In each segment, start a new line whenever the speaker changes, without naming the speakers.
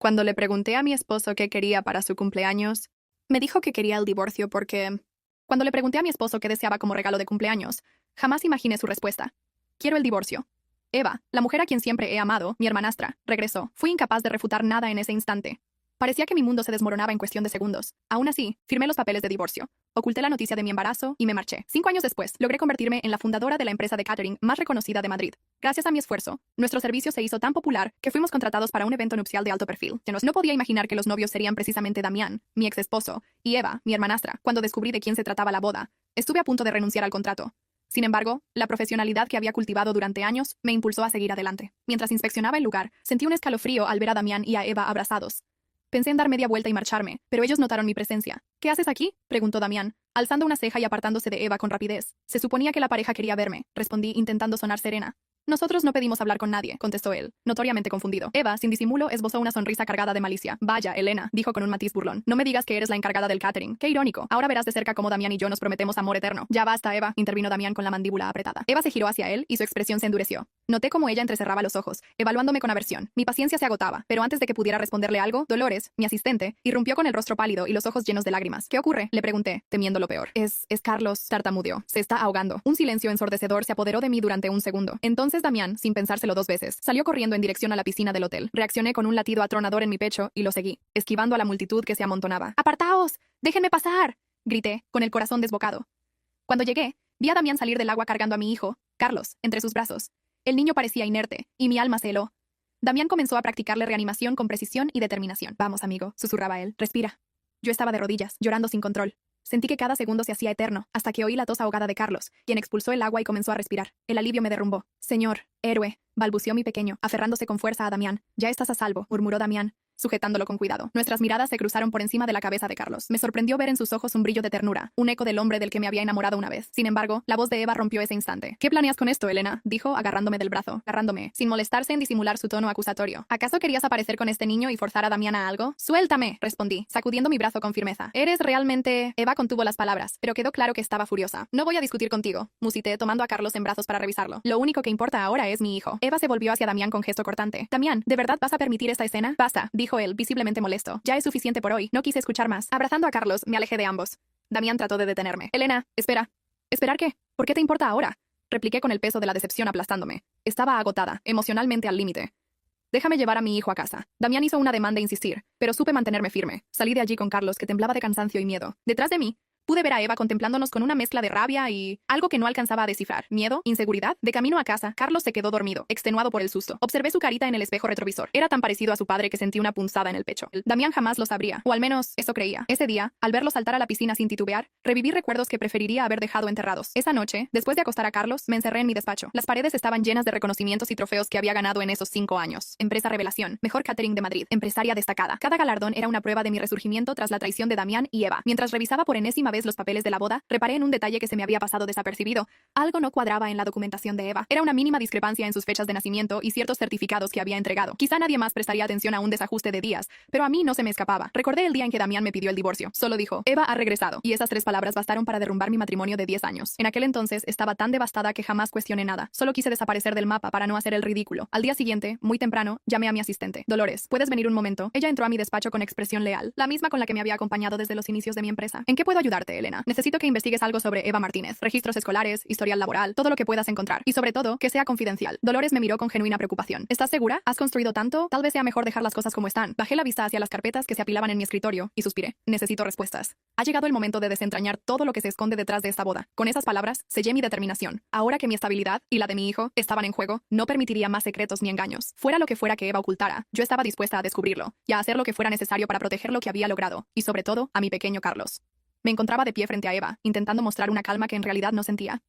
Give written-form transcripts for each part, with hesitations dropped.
Cuando le pregunté a mi esposo qué quería para su cumpleaños, me dijo que quería el divorcio porque... Cuando le pregunté a mi esposo qué deseaba como regalo de cumpleaños, jamás imaginé su respuesta. Quiero el divorcio. Eva, la mujer a quien siempre he amado, mi hermanastra, regresó. Fui incapaz de refutar nada en ese instante. Parecía que mi mundo se desmoronaba en cuestión de segundos. Aún así, firmé los papeles de divorcio. Oculté la noticia de mi embarazo y me marché. 5 años después, logré convertirme en la fundadora de la empresa de catering más reconocida de Madrid. Gracias a mi esfuerzo, nuestro servicio se hizo tan popular que fuimos contratados para un evento nupcial de alto perfil. No podía imaginar que los novios serían precisamente Damián, mi ex esposo, y Eva, mi hermanastra. Cuando descubrí de quién se trataba la boda, estuve a punto de renunciar al contrato. Sin embargo, la profesionalidad que había cultivado durante años me impulsó a seguir adelante. Mientras inspeccionaba el lugar, sentí un escalofrío al ver a Damián y a Eva abrazados. Pensé en dar media vuelta y marcharme, pero ellos notaron mi presencia. ¿Qué haces aquí?, preguntó Damián, alzando una ceja y apartándose de Eva con rapidez. Se suponía que la pareja quería verme, respondí intentando sonar serena. Nosotros no pedimos hablar con nadie, contestó él, notoriamente confundido. Eva, sin disimulo, esbozó una sonrisa cargada de malicia. Vaya, Elena, dijo con un matiz burlón. No me digas que eres la encargada del catering. Qué irónico. Ahora verás de cerca cómo Damián y yo nos prometemos amor eterno. Ya basta, Eva, intervino Damián con la mandíbula apretada. Eva se giró hacia él y su expresión se endureció. Noté cómo ella entrecerraba los ojos, evaluándome con aversión. Mi paciencia se agotaba, pero antes de que pudiera responderle algo, Dolores, mi asistente, irrumpió con el rostro pálido y los ojos llenos de lágrimas. ¿Qué ocurre?, le pregunté, temiendo lo peor. Es Carlos, tartamudeó. Se está ahogando. Un silencio ensordecedor se apoderó de mí durante un segundo. Entonces Damián, sin pensárselo 2 veces, salió corriendo en dirección a la piscina del hotel. Reaccioné con un latido atronador en mi pecho y lo seguí, esquivando a la multitud que se amontonaba. ¡Apartaos! ¡Déjenme pasar!, grité, con el corazón desbocado. Cuando llegué, vi a Damián salir del agua cargando a mi hijo, Carlos, entre sus brazos. El niño parecía inerte, y mi alma se heló. Damián comenzó a practicarle reanimación con precisión y determinación. Vamos, amigo, susurraba él. Respira. Yo estaba de rodillas, llorando sin control. Sentí que cada segundo se hacía eterno, hasta que oí la tos ahogada de Carlos, quien expulsó el agua y comenzó a respirar. El alivio me derrumbó. Señor, héroe, balbuceó mi pequeño, aferrándose con fuerza a Damián. Ya estás a salvo, murmuró Damián, sujetándolo con cuidado. Nuestras miradas se cruzaron por encima de la cabeza de Carlos. Me sorprendió ver en sus ojos un brillo de ternura, un eco del hombre del que me había enamorado una vez. Sin embargo, la voz de Eva rompió ese instante. ¿Qué planeas con esto, Elena?, dijo, agarrándome del brazo, sin molestarse en disimular su tono acusatorio. ¿Acaso querías aparecer con este niño y forzar a Damián a algo? Suéltame, respondí, sacudiendo mi brazo con firmeza. Eres realmente... Eva contuvo las palabras, pero quedó claro que estaba furiosa. No voy a discutir contigo, musité, tomando a Carlos en brazos para revisarlo. Lo único que importa ahora es mi hijo. Eva se volvió hacia Damián con gesto cortante. Damián, ¿de verdad vas a permitir esta escena? Basta, dijo él, visiblemente molesto. Ya es suficiente por hoy. No quise escuchar más. Abrazando a Carlos, me alejé de ambos. Damián trató de detenerme. Elena, espera. ¿Esperar qué? ¿Por qué te importa ahora?, repliqué con el peso de la decepción aplastándome. Estaba agotada, emocionalmente al límite. Déjame llevar a mi hijo a casa. Damián hizo un ademán de insistir, pero supe mantenerme firme. Salí de allí con Carlos, que temblaba de cansancio y miedo. Detrás de mí, pude ver a Eva contemplándonos con una mezcla de rabia y... algo que no alcanzaba a descifrar. ¿Miedo? ¿Inseguridad? De camino a casa, Carlos se quedó dormido, extenuado por el susto. Observé su carita en el espejo retrovisor. Era tan parecido a su padre que sentí una punzada en el pecho. Damián jamás lo sabría, o al menos eso creía. Ese día, al verlo saltar a la piscina sin titubear, reviví recuerdos que preferiría haber dejado enterrados. Esa noche, después de acostar a Carlos, me encerré en mi despacho. Las paredes estaban llenas de reconocimientos y trofeos que había ganado en esos 5 años. Empresa Revelación, mejor catering de Madrid, empresaria destacada. Cada galardón era una prueba de mi resurgimiento tras la traición de Damián y Eva. Mientras revisaba por enésima vez los papeles de la boda, reparé en un detalle que se me había pasado desapercibido. Algo no cuadraba en la documentación de Eva. Era una mínima discrepancia en sus fechas de nacimiento y ciertos certificados que había entregado. Quizá nadie más prestaría atención a un desajuste de días, pero a mí no se me escapaba. Recordé el día en que Damián me pidió el divorcio. Solo dijo, Eva ha regresado. Y esas 3 palabras bastaron para derrumbar mi matrimonio de 10 años. En aquel entonces estaba tan devastada que jamás cuestioné nada. Solo quise desaparecer del mapa para no hacer el ridículo. Al día siguiente, muy temprano, llamé a mi asistente. Dolores, ¿puedes venir un momento? Ella entró a mi despacho con expresión leal, la misma con la que me había acompañado desde los inicios de mi empresa. ¿En qué puedo ayudarte, Elena? Necesito que investigues algo sobre Eva Martínez, registros escolares, historial laboral, todo lo que puedas encontrar. Y sobre todo, que sea confidencial. Dolores me miró con genuina preocupación. ¿Estás segura? ¿Has construido tanto? Tal vez sea mejor dejar las cosas como están. Bajé la vista hacia las carpetas que se apilaban en mi escritorio y suspiré. Necesito respuestas. Ha llegado el momento de desentrañar todo lo que se esconde detrás de esta boda. Con esas palabras, sellé mi determinación. Ahora que mi estabilidad y la de mi hijo estaban en juego, no permitiría más secretos ni engaños. Fuera lo que fuera que Eva ocultara, yo estaba dispuesta a descubrirlo y a hacer lo que fuera necesario para proteger lo que había logrado, y sobre todo, a mi pequeño Carlos. Me encontraba de pie frente a Eva, intentando mostrar una calma que en realidad no sentía.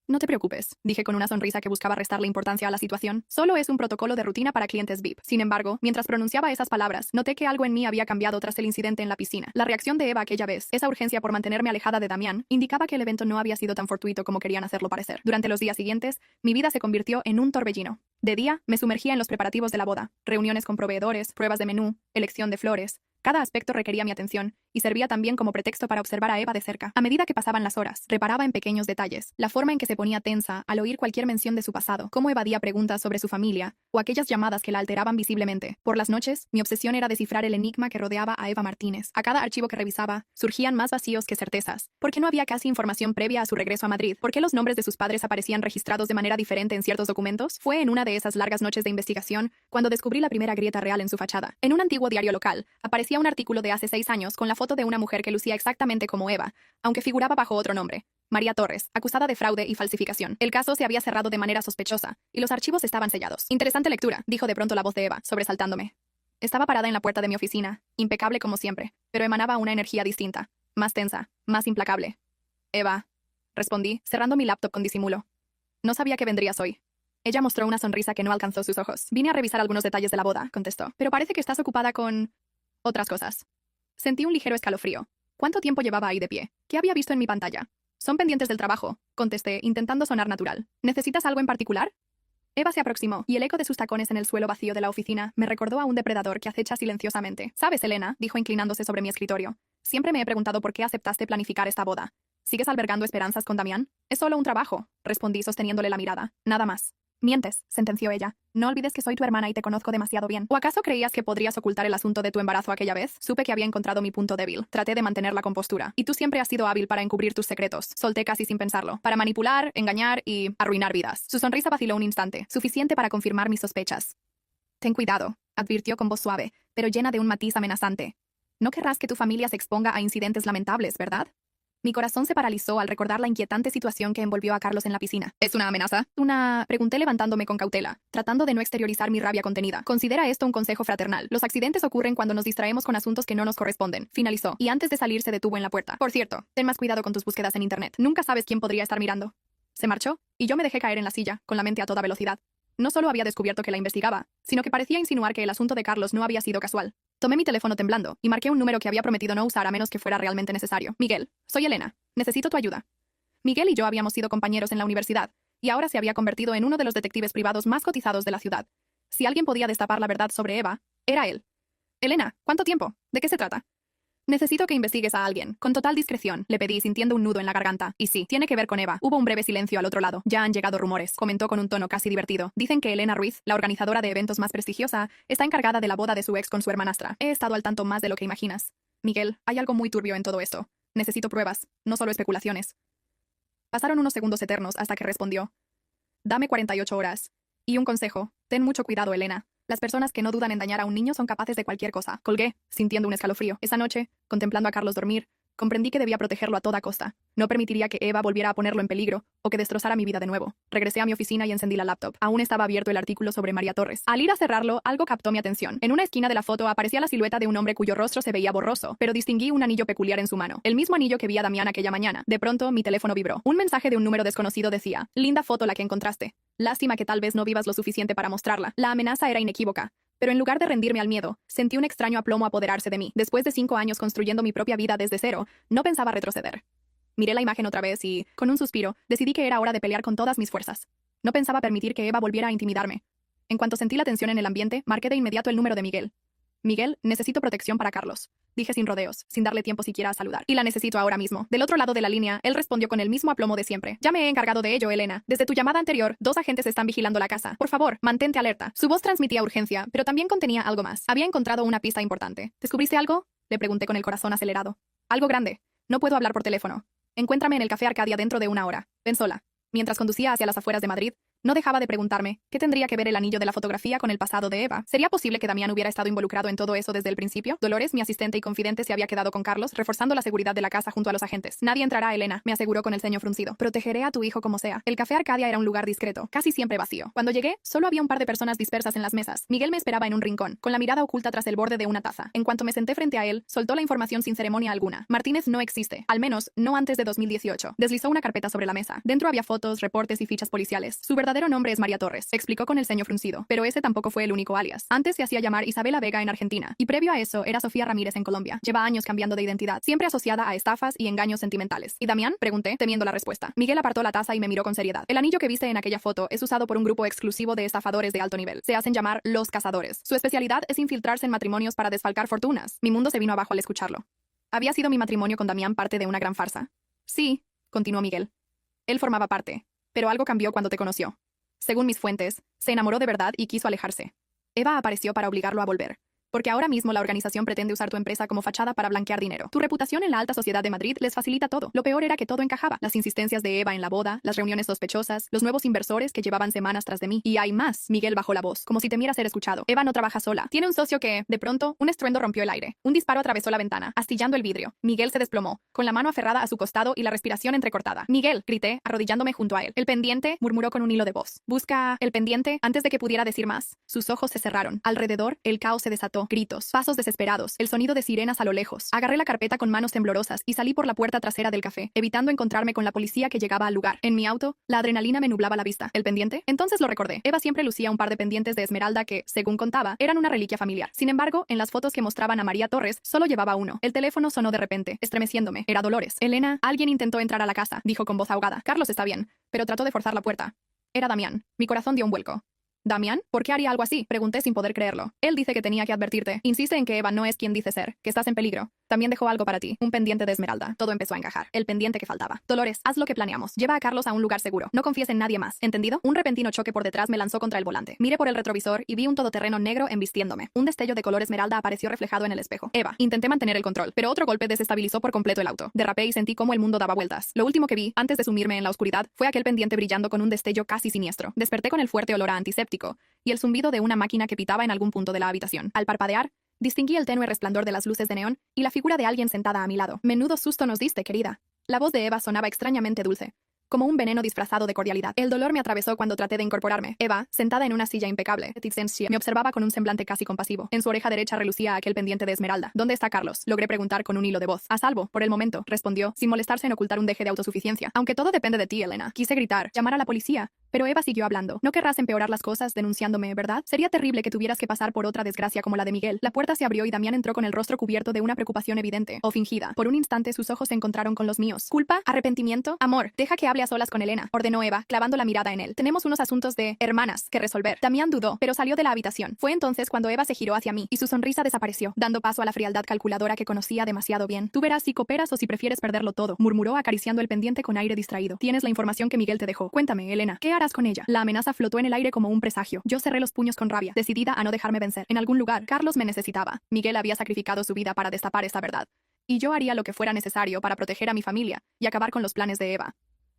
No te preocupes, dije con una sonrisa que buscaba restarle importancia a la situación. Solo es un protocolo de rutina para clientes VIP. Sin embargo, mientras pronunciaba esas palabras, noté que algo en mí había cambiado tras el incidente en la piscina. La reacción de Eva aquella vez, esa urgencia por mantenerme alejada de Damián, indicaba que el evento no había sido tan fortuito como querían hacerlo parecer. Durante los días siguientes, mi vida se convirtió en un torbellino. De día, me sumergía en los preparativos de la boda, reuniones con proveedores, pruebas de menú, elección de flores. Cada aspecto requería mi atención, y servía también como pretexto para observar a Eva de cerca. A medida que pasaban las horas, reparaba en pequeños detalles, la forma en que se ponía tensa al oír cualquier mención de su pasado, cómo evadía preguntas sobre su familia, o aquellas llamadas que la alteraban visiblemente. Por las noches, mi obsesión era descifrar el enigma que rodeaba a Eva Martínez. A cada archivo que revisaba, surgían más vacíos que certezas. ¿Por qué no había casi información previa a su regreso a Madrid? ¿Por qué los nombres de sus padres aparecían registrados de manera diferente en ciertos documentos? Fue en una de esas largas noches de investigación cuando descubrí la primera grieta real en su fachada. En un antiguo diario local, aparecía un artículo de hace 6 años con la foto de una mujer que lucía exactamente como Eva, aunque figuraba bajo otro nombre. María Torres, acusada de fraude y falsificación. El caso se había cerrado de manera sospechosa, y los archivos estaban sellados. Interesante lectura, dijo de pronto la voz de Eva, sobresaltándome. Estaba parada en la puerta de mi oficina, impecable como siempre, pero emanaba una energía distinta, más tensa, más implacable. Eva, respondí, cerrando mi laptop con disimulo. No sabía que vendrías hoy. Ella mostró una sonrisa que no alcanzó sus ojos. Vine a revisar algunos detalles de la boda, contestó, pero parece que estás ocupada con otras cosas. Sentí un ligero escalofrío. ¿Cuánto tiempo llevaba ahí de pie? ¿Qué había visto en mi pantalla? Son pendientes del trabajo, contesté, intentando sonar natural. ¿Necesitas algo en particular? Eva se aproximó, y el eco de sus tacones en el suelo vacío de la oficina me recordó a un depredador que acecha silenciosamente. ¿Sabes, Elena?, dijo inclinándose sobre mi escritorio. Siempre me he preguntado por qué aceptaste planificar esta boda. ¿Sigues albergando esperanzas con Damián? Es solo un trabajo, respondí sosteniéndole la mirada. Nada más. Mientes, sentenció ella. No olvides que soy tu hermana y te conozco demasiado bien. ¿O acaso creías que podrías ocultar el asunto de tu embarazo aquella vez? Supe que había encontrado mi punto débil. Traté de mantener la compostura. Y tú siempre has sido hábil para encubrir tus secretos. Solté casi sin pensarlo. Para manipular, engañar y arruinar vidas. Su sonrisa vaciló un instante, suficiente para confirmar mis sospechas. Ten cuidado, advirtió con voz suave, pero llena de un matiz amenazante. No querrás que tu familia se exponga a incidentes lamentables, ¿verdad? Mi corazón se paralizó al recordar la inquietante situación que envolvió a Carlos en la piscina. ¿Es una amenaza? Pregunté levantándome con cautela, tratando de no exteriorizar mi rabia contenida. Considera esto un consejo fraternal. Los accidentes ocurren cuando nos distraemos con asuntos que no nos corresponden. Finalizó, y antes de salir se detuvo en la puerta. Por cierto, ten más cuidado con tus búsquedas en internet. Nunca sabes quién podría estar mirando. Se marchó, y yo me dejé caer en la silla, con la mente a toda velocidad. No solo había descubierto que la investigaba, sino que parecía insinuar que el asunto de Carlos no había sido casual. Tomé mi teléfono temblando y marqué un número que había prometido no usar a menos que fuera realmente necesario. Miguel, soy Elena. Necesito tu ayuda. Miguel y yo habíamos sido compañeros en la universidad, y ahora se había convertido en uno de los detectives privados más cotizados de la ciudad. Si alguien podía destapar la verdad sobre Eva, era él. Elena, ¿cuánto tiempo? ¿De qué se trata? Necesito que investigues a alguien. Con total discreción, le pedí sintiendo un nudo en la garganta. Y sí, tiene que ver con Eva. Hubo un breve silencio al otro lado. Ya han llegado rumores, comentó con un tono casi divertido. Dicen que Elena Ruiz, la organizadora de eventos más prestigiosa, está encargada de la boda de su ex con su hermanastra. He estado al tanto más de lo que imaginas. Miguel, hay algo muy turbio en todo esto. Necesito pruebas, no solo especulaciones. Pasaron unos segundos eternos hasta que respondió. Dame 48 horas. Y un consejo. Ten mucho cuidado, Elena. Las personas que no dudan en dañar a un niño son capaces de cualquier cosa. Colgué, sintiendo un escalofrío. Esa noche, contemplando a Carlos dormir, comprendí que debía protegerlo a toda costa. No permitiría que Eva volviera a ponerlo en peligro o que destrozara mi vida de nuevo. Regresé a mi oficina y encendí la laptop. Aún estaba abierto el artículo sobre María Torres. Al ir a cerrarlo, algo captó mi atención. En una esquina de la foto aparecía la silueta de un hombre cuyo rostro se veía borroso, pero distinguí un anillo peculiar en su mano. El mismo anillo que vi a Damián aquella mañana. De pronto, mi teléfono vibró. Un mensaje de un número desconocido decía: linda foto la que encontraste. Lástima que tal vez no vivas lo suficiente para mostrarla. La amenaza era inequívoca. Pero en lugar de rendirme al miedo, sentí un extraño aplomo apoderarse de mí. Después de 5 años construyendo mi propia vida desde cero, no pensaba retroceder. Miré la imagen otra vez y, con un suspiro, decidí que era hora de pelear con todas mis fuerzas. No pensaba permitir que Eva volviera a intimidarme. En cuanto sentí la tensión en el ambiente, marqué de inmediato el número de Miguel. Miguel, necesito protección para Carlos. Dije sin rodeos, sin darle tiempo siquiera a saludar. Y la necesito ahora mismo. Del otro lado de la línea, él respondió con el mismo aplomo de siempre. Ya me he encargado de ello, Elena. Desde tu llamada anterior, 2 agentes están vigilando la casa. Por favor, mantente alerta. Su voz transmitía urgencia, pero también contenía algo más. Había encontrado una pista importante. ¿Descubriste algo? Le pregunté con el corazón acelerado. Algo grande. No puedo hablar por teléfono. Encuéntrame en el Café Arcadia dentro de 1 hora. Ven sola. Mientras conducía hacia las afueras de Madrid, no dejaba de preguntarme, ¿qué tendría que ver el anillo de la fotografía con el pasado de Eva? ¿Sería posible que Damián hubiera estado involucrado en todo eso desde el principio? Dolores, mi asistente y confidente, se había quedado con Carlos, reforzando la seguridad de la casa junto a los agentes. Nadie entrará, Elena, me aseguró con el ceño fruncido. Protegeré a tu hijo como sea. El Café Arcadia era un lugar discreto, casi siempre vacío. Cuando llegué, solo había un par de personas dispersas en las mesas. Miguel me esperaba en un rincón, con la mirada oculta tras el borde de una taza. En cuanto me senté frente a él, soltó la información sin ceremonia alguna. Martínez no existe, al menos no antes de 2018. Deslizó una carpeta sobre la mesa. Dentro había fotos, reportes y fichas policiales. Su verdadero nombre es María Torres, explicó con el ceño fruncido, pero ese tampoco fue el único alias. Antes se hacía llamar Isabela Vega en Argentina, y previo a eso era Sofía Ramírez en Colombia. Lleva años cambiando de identidad, siempre asociada a estafas y engaños sentimentales. ¿Y Damián? Pregunté, temiendo la respuesta. Miguel apartó la taza y me miró con seriedad. El anillo que viste en aquella foto es usado por un grupo exclusivo de estafadores de alto nivel. Se hacen llamar los cazadores. Su especialidad es infiltrarse en matrimonios para desfalcar fortunas. Mi mundo se vino abajo al escucharlo. ¿Había sido mi matrimonio con Damián parte de una gran farsa? Sí, continuó Miguel. Él formaba parte, pero algo cambió cuando te conoció. Según mis fuentes, se enamoró de verdad y quiso alejarse. Eva apareció para obligarlo a volver. Porque ahora mismo la organización pretende usar tu empresa como fachada para blanquear dinero. Tu reputación en la alta sociedad de Madrid les facilita todo. Lo peor era que todo encajaba. Las insistencias de Eva en la boda, las reuniones sospechosas, los nuevos inversores que llevaban semanas tras de mí. Y hay más. Miguel bajó la voz, como si temiera ser escuchado. Eva no trabaja sola. Tiene un socio que, de pronto, un estruendo rompió el aire. Un disparo atravesó la ventana, astillando el vidrio. Miguel se desplomó, con la mano aferrada a su costado y la respiración entrecortada. Miguel, grité, arrodillándome junto a él. El pendiente, murmuró con un hilo de voz. Busca el pendiente. Antes de que pudiera decir más, sus ojos se cerraron. Alrededor, el caos se desató. Gritos, pasos desesperados, el sonido de sirenas a lo lejos. Agarré la carpeta con manos temblorosas y salí por la puerta trasera del café, evitando encontrarme con la policía que llegaba al lugar. En mi auto, la adrenalina me nublaba la vista. ¿El pendiente? Entonces lo recordé. Eva siempre lucía un par de pendientes de esmeralda que, según contaba, eran una reliquia familiar. Sin embargo, en las fotos que mostraban a María Torres, solo llevaba uno. El teléfono sonó de repente, estremeciéndome. Era Dolores. Elena, alguien intentó entrar a la casa, dijo con voz ahogada. Carlos está bien, pero trató de forzar la puerta. Era Damián. Mi corazón dio un vuelco. ¿Damián? ¿Por qué haría algo así? Pregunté sin poder creerlo. Él dice que tenía que advertirte. Insiste en que Eva no es quien dice ser, que estás en peligro. También dejó algo para ti, un pendiente de esmeralda. Todo empezó a encajar. El pendiente que faltaba. Dolores, haz lo que planeamos. Lleva a Carlos a un lugar seguro. No confíes en nadie más. ¿Entendido? Un repentino choque por detrás me lanzó contra el volante. Miré por el retrovisor y vi un todoterreno negro embistiéndome. Un destello de color esmeralda apareció reflejado en el espejo. Eva. Intenté mantener el control, pero otro golpe desestabilizó por completo el auto. Derrapé y sentí cómo el mundo daba vueltas. Lo último que vi, antes de sumirme en la oscuridad, fue aquel pendiente brillando con un destello casi siniestro. Desperté con el fuerte olor a antiséptico y el zumbido de una máquina que pitaba en algún punto de la habitación. Al parpadear, distinguí el tenue resplandor de las luces de neón y la figura de alguien sentada a mi lado. Menudo susto nos diste, querida. La voz de Eva sonaba extrañamente dulce, como un veneno disfrazado de cordialidad. El dolor me atravesó cuando traté de incorporarme. Eva, sentada en una silla impecable, me observaba con un semblante casi compasivo. En su oreja derecha relucía aquel pendiente de esmeralda. ¿Dónde está Carlos? Logré preguntar con un hilo de voz. A salvo, por el momento, respondió, sin molestarse en ocultar un deje de autosuficiencia. Aunque todo depende de ti, Elena. Quise gritar, llamar a la policía, pero Eva siguió hablando. No querrás empeorar las cosas denunciándome, ¿verdad? Sería terrible que tuvieras que pasar por otra desgracia como la de Miguel. La puerta se abrió y Damián entró con el rostro cubierto de una preocupación evidente, o fingida. Por un instante sus ojos se encontraron con los míos. ¿Culpa? ¿Arrepentimiento? Amor, deja que hable a solas con Elena, ordenó Eva, clavando la mirada en él. Tenemos unos asuntos de hermanas que resolver. Damián dudó, pero salió de la habitación. Fue entonces cuando Eva se giró hacia mí y su sonrisa desapareció, dando paso a la frialdad calculadora que conocía demasiado bien. Tú verás si cooperas o si prefieres perderlo todo, murmuró acariciando el pendiente con aire distraído. Tienes la información que Miguel te dejó. Cuéntame, Elena, ¿qué harás con ella? La amenaza flotó en el aire como un presagio. Yo cerré los puños con rabia, decidida a no dejarme vencer. En algún lugar, Carlos me necesitaba. Miguel había sacrificado su vida para destapar esta verdad. Y yo haría lo que fuera necesario para proteger a mi familia y acabar con los planes de Eva.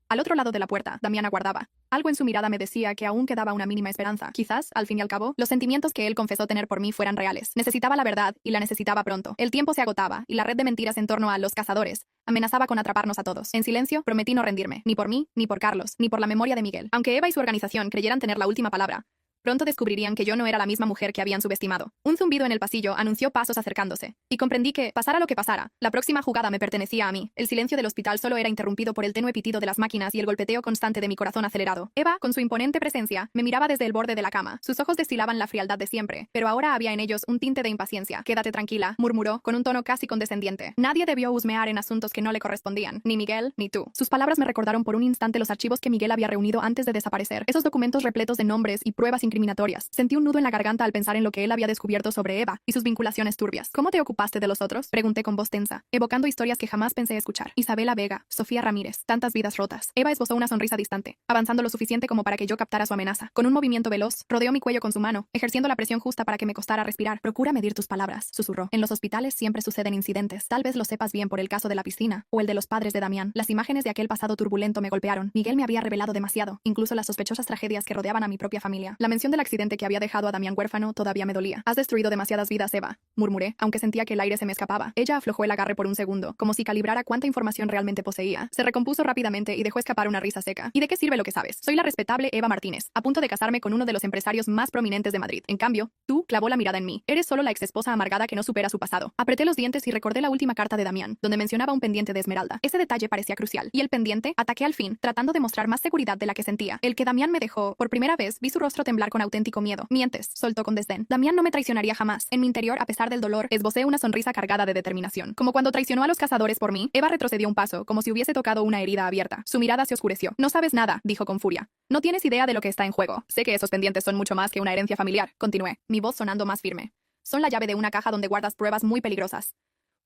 Al otro lado de la puerta, Damián aguardaba. Algo en su mirada me decía que aún quedaba una mínima esperanza. Quizás, al fin y al cabo, los sentimientos que él confesó tener por mí fueran reales. Necesitaba la verdad y la necesitaba pronto. El tiempo se agotaba y la red de mentiras en torno a los cazadores amenazaba con atraparnos a todos. En silencio, prometí no rendirme, ni por mí, ni por Carlos, ni por la memoria de Miguel. Aunque Eva y su organización creyeran tener la última palabra, pronto descubrirían que yo no era la misma mujer que habían subestimado. Un zumbido en el pasillo anunció pasos acercándose, y comprendí que, pasara lo que pasara, la próxima jugada me pertenecía a mí. El silencio del hospital solo era interrumpido por el tenue pitido de las máquinas y el golpeteo constante de mi corazón acelerado. Eva, con su imponente presencia, me miraba desde el borde de la cama. Sus ojos destilaban la frialdad de siempre, pero ahora había en ellos un tinte de impaciencia. Quédate tranquila, murmuró, con un tono casi condescendiente. Nadie debió husmear en asuntos que no le correspondían, ni Miguel, ni tú. Sus palabras me recordaron por un instante los archivos que Miguel había reunido antes de desaparecer. Esos documentos repletos de nombres y pruebas incriminatorias. Sentí un nudo en la garganta al pensar en lo que él había descubierto sobre Eva y sus vinculaciones turbias. ¿Cómo te ocupaste de los otros? Pregunté con voz tensa, evocando historias que jamás pensé escuchar. Isabela Vega, Sofía Ramírez, tantas vidas rotas. Eva esbozó una sonrisa distante, avanzando lo suficiente como para que yo captara su amenaza. Con un movimiento veloz, rodeó mi cuello con su mano, ejerciendo la presión justa para que me costara respirar. Procura medir tus palabras, susurró. En los hospitales siempre suceden incidentes. Tal vez lo sepas bien por el caso de la piscina o el de los padres de Damián. Las imágenes de aquel pasado turbulento me golpearon. Miguel me había revelado demasiado, incluso las sospechosas tragedias que rodeaban a mi propia familia. La mención del accidente que había dejado a Damián huérfano todavía me dolía. Has destruido demasiadas vidas, Eva, murmuré, aunque sentía que el aire se me escapaba. Ella aflojó el agarre por un segundo, como si calibrara cuánta información realmente poseía. Se recompuso rápidamente y dejó escapar una risa seca. ¿Y de qué sirve lo que sabes? Soy la respetable Eva Martínez, a punto de casarme con uno de los empresarios más prominentes de Madrid. En cambio, tú clavó la mirada en mí. Eres solo la exesposa amargada que no supera su pasado. Apreté los dientes y recordé la última carta de Damián, donde mencionaba un pendiente de esmeralda. Ese detalle parecía crucial. Y el pendiente, ataqué al fin, tratando de mostrar más seguridad de la que sentía. El que Damián me dejó, por primera vez, vi su rostro temblar con auténtico miedo. Mientes, soltó con desdén. Damián no me traicionaría jamás. En mi interior, a pesar del dolor, esbocé una sonrisa cargada de determinación. Como cuando traicionó a los cazadores por mí, Eva retrocedió un paso, como si hubiese tocado una herida abierta. Su mirada se oscureció. No sabes nada, dijo con furia. No tienes idea de lo que está en juego. Sé que esos pendientes son mucho más que una herencia familiar. Continué, mi voz sonando más firme. Son la llave de una caja donde guardas pruebas muy peligrosas.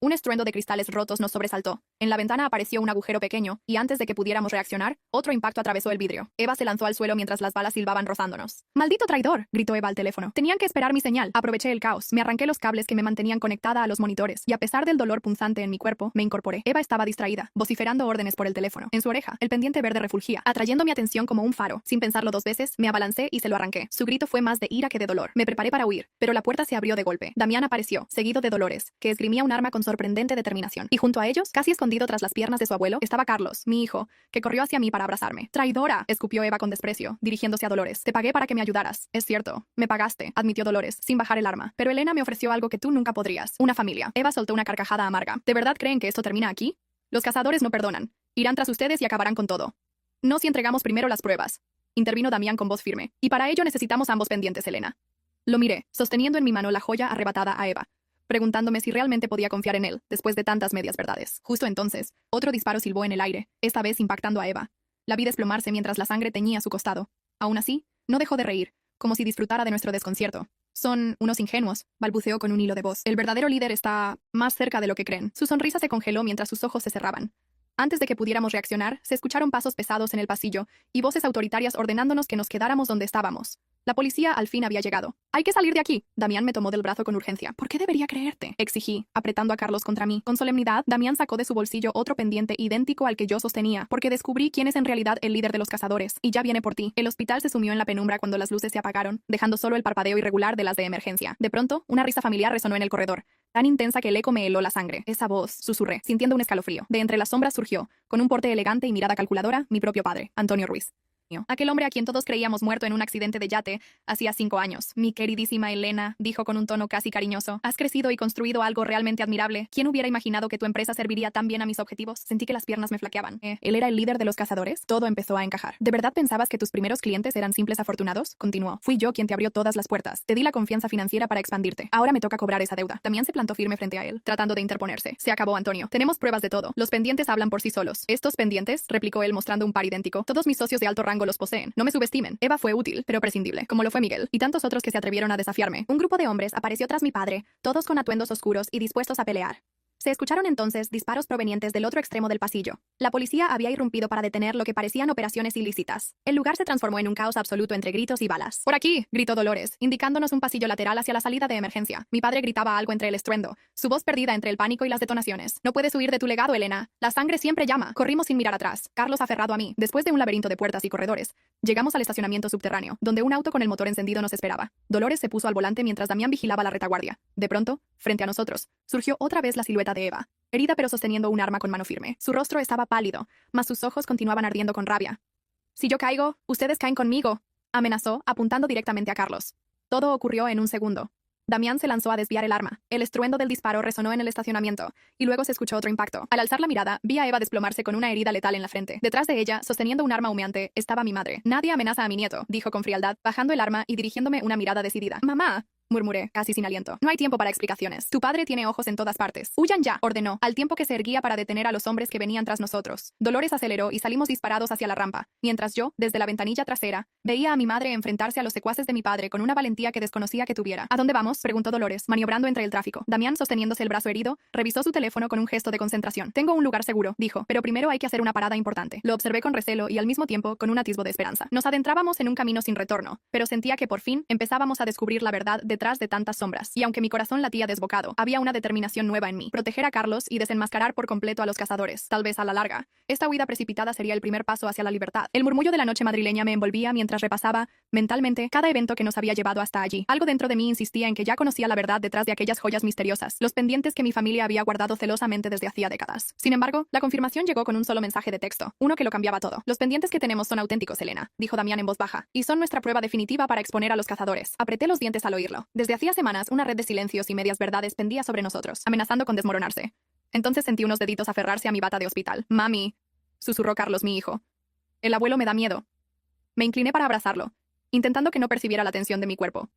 Un estruendo de cristales rotos nos sobresaltó. En la ventana apareció un agujero pequeño, y antes de que pudiéramos reaccionar, otro impacto atravesó el vidrio. Eva se lanzó al suelo mientras las balas silbaban rozándonos. ¡Maldito traidor!, gritó Eva al teléfono. Tenían que esperar mi señal. Aproveché el caos. Me arranqué los cables que me mantenían conectada a los monitores, y a pesar del dolor punzante en mi cuerpo, me incorporé. Eva estaba distraída, vociferando órdenes por el teléfono. En su oreja, el pendiente verde refulgía, atrayendo mi atención como un faro. Sin pensarlo 2 veces, me abalancé y se lo arranqué. Su grito fue más de ira que de dolor. Me preparé para huir, pero la puerta se abrió de golpe. Damián apareció, seguido de Dolores, que esgrimía un arma con sorprendente determinación. Y junto a ellos, casi escondido tras las piernas de su abuelo, estaba Carlos, mi hijo, que corrió hacia mí para abrazarme. ¡Traidora!, escupió Eva con desprecio, dirigiéndose a Dolores. Te pagué para que me ayudaras. Es cierto, me pagaste, admitió Dolores, sin bajar el arma. Pero Elena me ofreció algo que tú nunca podrías. Una familia. Eva soltó una carcajada amarga. ¿De verdad creen que esto termina aquí? Los cazadores no perdonan. Irán tras ustedes y acabarán con todo. No si entregamos primero las pruebas. Intervino Damián con voz firme. Y para ello necesitamos ambos pendientes, Elena. Lo miré, sosteniendo en mi mano la joya arrebatada a Eva, preguntándome si realmente podía confiar en él, después de tantas medias verdades. Justo entonces, otro disparo silbó en el aire, esta vez impactando a Eva. La vi desplomarse mientras la sangre teñía su costado. Aún así, no dejó de reír, como si disfrutara de nuestro desconcierto. Son unos ingenuos, balbuceó con un hilo de voz. El verdadero líder está más cerca de lo que creen. Su sonrisa se congeló mientras sus ojos se cerraban. Antes de que pudiéramos reaccionar, se escucharon pasos pesados en el pasillo y voces autoritarias ordenándonos que nos quedáramos donde estábamos. La policía al fin había llegado. «¡Hay que salir de aquí!», Damián me tomó del brazo con urgencia. «¿Por qué debería creerte?», exigí, apretando a Carlos contra mí. Con solemnidad, Damián sacó de su bolsillo otro pendiente idéntico al que yo sostenía, porque descubrí quién es en realidad el líder de los cazadores, y ya viene por ti. El hospital se sumió en la penumbra cuando las luces se apagaron, dejando solo el parpadeo irregular de las de emergencia. De pronto, una risa familiar resonó en el corredor, tan intensa que el eco me heló la sangre. Esa voz, susurré, sintiendo un escalofrío. De entre las sombras surgió, con un porte elegante y mirada calculadora, mi propio padre, Antonio Ruiz. Aquel hombre a quien todos creíamos muerto en un accidente de yate hacía 5 años. «Mi queridísima Elena», dijo con un tono casi cariñoso, «has crecido y construido algo realmente admirable. ¿Quién hubiera imaginado que tu empresa serviría tan bien a mis objetivos?». Sentí que las piernas me flaqueaban. ¿Él era el líder de los cazadores? Todo empezó a encajar. ¿De verdad pensabas que tus primeros clientes eran simples afortunados?, continuó. «Fui yo quien te abrió todas las puertas. Te di la confianza financiera para expandirte. Ahora me toca cobrar esa deuda». También se plantó firme frente a él, tratando de interponerse. «Se acabó, Antonio. Tenemos pruebas de todo. Los pendientes hablan por sí solos». «¿Estos pendientes?», replicó él mostrando un par idéntico. «Todos mis socios de alto rango los poseen. No me subestimen. Eva fue útil, pero prescindible, como lo fue Miguel, y tantos otros que se atrevieron a desafiarme». Un grupo de hombres apareció tras mi padre, todos con atuendos oscuros y dispuestos a pelear. Se escucharon entonces disparos provenientes del otro extremo del pasillo. La policía había irrumpido para detener lo que parecían operaciones ilícitas. El lugar se transformó en un caos absoluto entre gritos y balas. «¡Por aquí!», gritó Dolores, indicándonos un pasillo lateral hacia la salida de emergencia. Mi padre gritaba algo entre el estruendo, su voz perdida entre el pánico y las detonaciones. «No puedes huir de tu legado, Elena. La sangre siempre llama». Corrimos sin mirar atrás, Carlos aferrado a mí. Después de un laberinto de puertas y corredores, llegamos al estacionamiento subterráneo, donde un auto con el motor encendido nos esperaba. Dolores se puso al volante mientras Damián vigilaba la retaguardia. De pronto, frente a nosotros, surgió otra vez la silueta de Eva, herida pero sosteniendo un arma con mano firme. Su rostro estaba pálido, mas sus ojos continuaban ardiendo con rabia. «Si yo caigo, ustedes caen conmigo», amenazó, apuntando directamente a Carlos. Todo ocurrió en un segundo. Damián se lanzó a desviar el arma. El estruendo del disparo resonó en el estacionamiento, y luego se escuchó otro impacto. Al alzar la mirada, vi a Eva desplomarse con una herida letal en la frente. Detrás de ella, sosteniendo un arma humeante, estaba mi madre. «Nadie amenaza a mi nieto», dijo con frialdad, bajando el arma y dirigiéndome una mirada decidida. «Mamá», murmuré, casi sin aliento. «No hay tiempo para explicaciones. Tu padre tiene ojos en todas partes. ¡Huyan ya!», ordenó, al tiempo que se erguía para detener a los hombres que venían tras nosotros. Dolores aceleró y salimos disparados hacia la rampa, mientras yo, desde la ventanilla trasera, veía a mi madre enfrentarse a los secuaces de mi padre con una valentía que desconocía que tuviera. «¿A dónde vamos?», preguntó Dolores, maniobrando entre el tráfico. Damián, sosteniéndose el brazo herido, revisó su teléfono con un gesto de concentración. «Tengo un lugar seguro», dijo, «pero primero hay que hacer una parada importante». Lo observé con recelo y al mismo tiempo con un atisbo de esperanza. Nos adentrábamos en un camino sin retorno, pero sentía que por fin empezábamos a descubrir la verdad detrás de tantas sombras. Y aunque mi corazón latía desbocado, había una determinación nueva en mí: proteger a Carlos y desenmascarar por completo a los cazadores. Tal vez a la larga, esta huida precipitada sería el primer paso hacia la libertad. El murmullo de la noche madrileña me envolvía mientras repasaba, mentalmente, cada evento que nos había llevado hasta allí. Algo dentro de mí insistía en que ya conocía la verdad detrás de aquellas joyas misteriosas, los pendientes que mi familia había guardado celosamente desde hacía décadas. Sin embargo, la confirmación llegó con un solo mensaje de texto, uno que lo cambiaba todo. «Los pendientes que tenemos son auténticos, Elena», dijo Damián en voz baja, «y son nuestra prueba definitiva para exponer a los cazadores». Apreté los dientes al oírlo. Desde hacía semanas, una red de silencios y medias verdades pendía sobre nosotros, amenazando con desmoronarse. Entonces sentí unos deditos aferrarse a mi bata de hospital. «Mami», susurró Carlos, mi hijo. «El abuelo me da miedo». Me incliné para abrazarlo, intentando que no percibiera la tensión de mi cuerpo.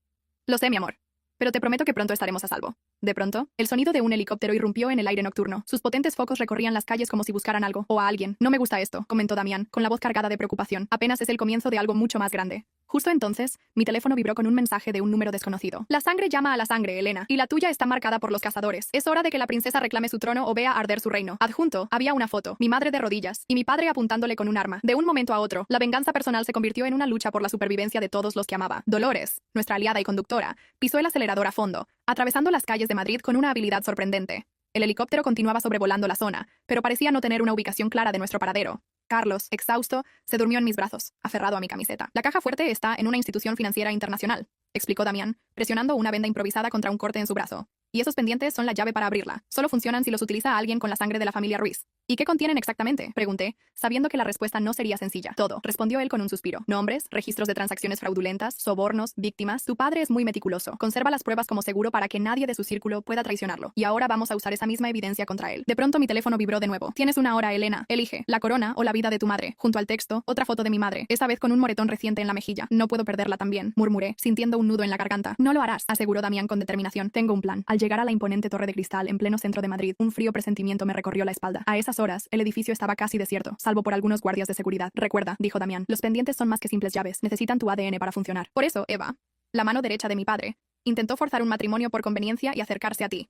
«Lo sé, mi amor, pero te prometo que pronto estaremos a salvo». De pronto, el sonido de un helicóptero irrumpió en el aire nocturno. Sus potentes focos recorrían las calles como si buscaran algo, o a alguien. «No me gusta esto», comentó Damián, con la voz cargada de preocupación. «Apenas es el comienzo de algo mucho más grande». Justo entonces, mi teléfono vibró con un mensaje de un número desconocido. La sangre llama a la sangre, Elena, y la tuya está marcada por los cazadores. Es hora de que la princesa reclame su trono o vea arder su reino. Adjunto, había una foto, mi madre de rodillas, y mi padre apuntándole con un arma. De un momento a otro, la venganza personal se convirtió en una lucha por la supervivencia de todos los que amaba. Dolores, nuestra aliada y conductora, pisó el acelerador a fondo, atravesando las calles de Madrid con una habilidad sorprendente. El helicóptero continuaba sobrevolando la zona, pero parecía no tener una ubicación clara de nuestro paradero. Carlos, exhausto, se durmió en mis brazos, aferrado a mi camiseta. La caja fuerte está en una institución financiera internacional, explicó Damián, presionando una venda improvisada contra un corte en su brazo. Y esos pendientes son la llave para abrirla. Solo funcionan si los utiliza alguien con la sangre de la familia Ruiz. ¿Y qué contienen exactamente?, pregunté, sabiendo que la respuesta no sería sencilla. Todo, respondió él con un suspiro. Nombres, registros de transacciones fraudulentas, sobornos, víctimas. Tu padre es muy meticuloso. Conserva las pruebas como seguro para que nadie de su círculo pueda traicionarlo. Y ahora vamos a usar esa misma evidencia contra él. De pronto mi teléfono vibró de nuevo. Tienes una hora, Elena. Elige, la corona o la vida de tu madre. Junto al texto, otra foto de mi madre, esta vez con un moretón reciente en la mejilla. No puedo perderla también, murmuré, sintiendo un nudo en la garganta. No lo harás, aseguró Damián con determinación. Tengo un plan. Al llegar a la imponente torre de cristal en pleno centro de Madrid, un frío presentimiento me recorrió la espalda. A esas horas, el edificio estaba casi desierto, salvo por algunos guardias de seguridad. Recuerda, dijo Damián, los pendientes son más que simples llaves, necesitan tu ADN para funcionar. Por eso, Eva, la mano derecha de mi padre, intentó forzar un matrimonio por conveniencia y acercarse a ti.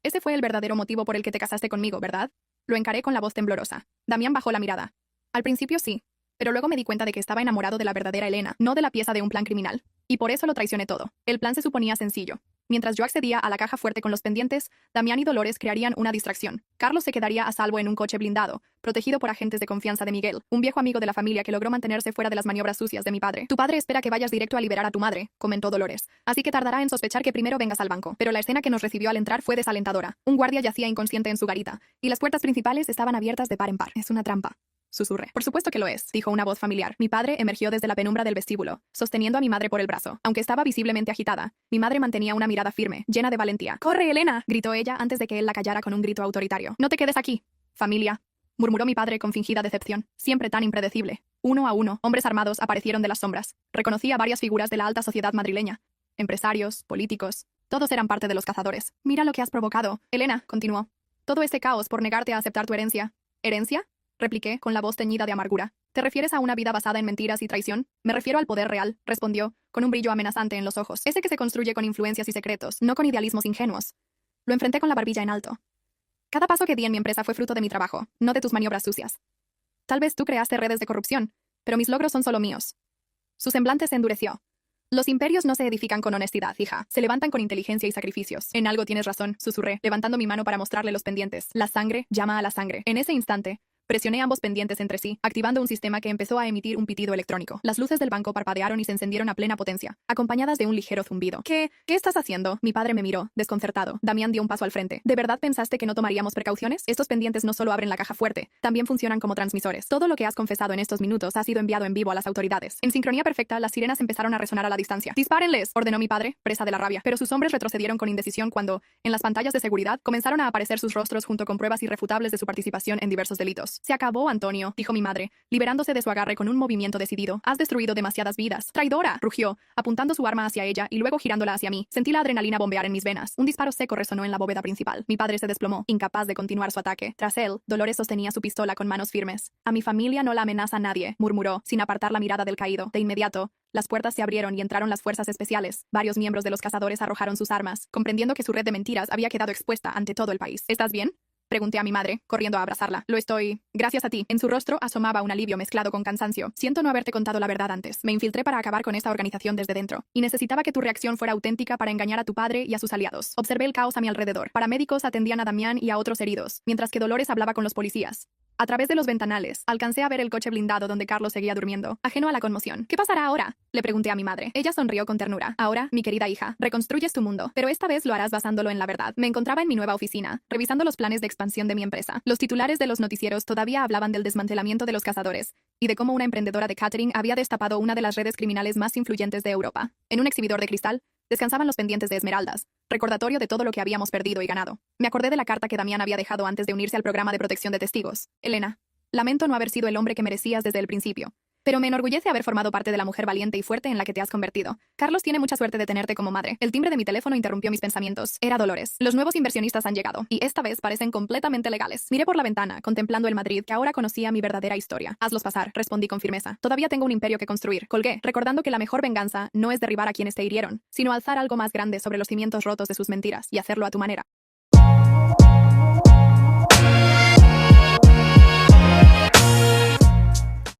Ese fue el verdadero motivo por el que te casaste conmigo, ¿verdad? Lo encaré con la voz temblorosa. Damián bajó la mirada. Al principio sí, pero luego me di cuenta de que estaba enamorado de la verdadera Elena, no de la pieza de un plan criminal. Y por eso lo traicioné todo. El plan se suponía sencillo. Mientras yo accedía a la caja fuerte con los pendientes, Damián y Dolores crearían una distracción. Carlos se quedaría a salvo en un coche blindado, protegido por agentes de confianza de Miguel, un viejo amigo de la familia que logró mantenerse fuera de las maniobras sucias de mi padre. Tu padre espera que vayas directo a liberar a tu madre, comentó Dolores, así que tardará en sospechar que primero vengas al banco. Pero la escena que nos recibió al entrar fue desalentadora. Un guardia yacía inconsciente en su garita, y las puertas principales estaban abiertas de par en par. Es una trampa, susurré. Por supuesto que lo es, dijo una voz familiar. Mi padre emergió desde la penumbra del vestíbulo, sosteniendo a mi madre por el brazo. Aunque estaba visiblemente agitada, mi madre mantenía una mirada firme, llena de valentía. ¡Corre, Elena!, gritó ella antes de que él la callara con un grito autoritario. No te quedes aquí, familia, murmuró mi padre con fingida decepción. Siempre tan impredecible. Uno a uno, hombres armados aparecieron de las sombras. Reconocí a varias figuras de la alta sociedad madrileña. Empresarios, políticos, todos eran parte de los cazadores. Mira lo que has provocado. Elena, continuó. Todo este caos por negarte a aceptar tu herencia. ¿Herencia?, repliqué, con la voz teñida de amargura. ¿Te refieres a una vida basada en mentiras y traición? Me refiero al poder real, respondió, con un brillo amenazante en los ojos. Ese que se construye con influencias y secretos, no con idealismos ingenuos. Lo enfrenté con la barbilla en alto. Cada paso que di en mi empresa fue fruto de mi trabajo, no de tus maniobras sucias. Tal vez tú creaste redes de corrupción, pero mis logros son solo míos. Su semblante se endureció. Los imperios no se edifican con honestidad, hija. Se levantan con inteligencia y sacrificios. En algo tienes razón, susurré, levantando mi mano para mostrarle los pendientes. La sangre llama a la sangre. En ese instante, presioné ambos pendientes entre sí, activando un sistema que empezó a emitir un pitido electrónico. Las luces del banco parpadearon y se encendieron a plena potencia, acompañadas de un ligero zumbido. ¿Qué estás haciendo?, mi padre me miró, desconcertado. Damián dio un paso al frente. ¿De verdad pensaste que no tomaríamos precauciones? Estos pendientes no solo abren la caja fuerte, también funcionan como transmisores. Todo lo que has confesado en estos minutos ha sido enviado en vivo a las autoridades. En sincronía perfecta, las sirenas empezaron a resonar a la distancia. ¡Dispárenles!, ordenó mi padre, presa de la rabia. Pero sus hombres retrocedieron con indecisión cuando, en las pantallas de seguridad, comenzaron a aparecer sus rostros junto con pruebas irrefutables de su participación en diversos delitos. Se acabó, Antonio, dijo mi madre, liberándose de su agarre con un movimiento decidido. Has destruido demasiadas vidas. ¡Traidora!, rugió, apuntando su arma hacia ella y luego girándola hacia mí. Sentí la adrenalina bombear en mis venas. Un disparo seco resonó en la bóveda principal. Mi padre se desplomó, incapaz de continuar su ataque. Tras él, Dolores sostenía su pistola con manos firmes. A mi familia no la amenaza nadie, murmuró, sin apartar la mirada del caído. De inmediato, las puertas se abrieron y entraron las fuerzas especiales. Varios miembros de los cazadores arrojaron sus armas, comprendiendo que su red de mentiras había quedado expuesta ante todo el país. ¿Estás bien?, pregunté a mi madre, corriendo a abrazarla. Lo estoy, gracias a ti. En su rostro asomaba un alivio mezclado con cansancio. Siento no haberte contado la verdad antes. Me infiltré para acabar con esta organización desde dentro. Y necesitaba que tu reacción fuera auténtica para engañar a tu padre y a sus aliados. Observé el caos a mi alrededor. Paramédicos atendían a Damián y a otros heridos, mientras que Dolores hablaba con los policías. A través de los ventanales, alcancé a ver el coche blindado donde Carlos seguía durmiendo, ajeno a la conmoción. ¿Qué pasará ahora?, le pregunté a mi madre. Ella sonrió con ternura. Ahora, mi querida hija, reconstruyes tu mundo, pero esta vez lo harás basándolo en la verdad. Me encontraba en mi nueva oficina, revisando los planes de expansión de mi empresa. Los titulares de los noticieros todavía hablaban del desmantelamiento de los cazadores y de cómo una emprendedora de catering había destapado una de las redes criminales más influyentes de Europa. En un exhibidor de cristal, descansaban los pendientes de esmeraldas, recordatorio de todo lo que habíamos perdido y ganado. Me acordé de la carta que Damián había dejado antes de unirse al programa de protección de testigos. Elena, lamento no haber sido el hombre que merecías desde el principio, Pero me enorgullece haber formado parte de la mujer valiente y fuerte en la que te has convertido. Carlos tiene mucha suerte de tenerte como madre. El timbre de mi teléfono interrumpió mis pensamientos. Era Dolores. Los nuevos inversionistas han llegado, y esta vez parecen completamente legales. Miré por la ventana, contemplando el Madrid que ahora conocía mi verdadera historia. Hazlos pasar, respondí con firmeza. Todavía tengo un imperio que construir. Colgué, recordando que la mejor venganza no es derribar a quienes te hirieron, sino alzar algo más grande sobre los cimientos rotos de sus mentiras y hacerlo a tu manera.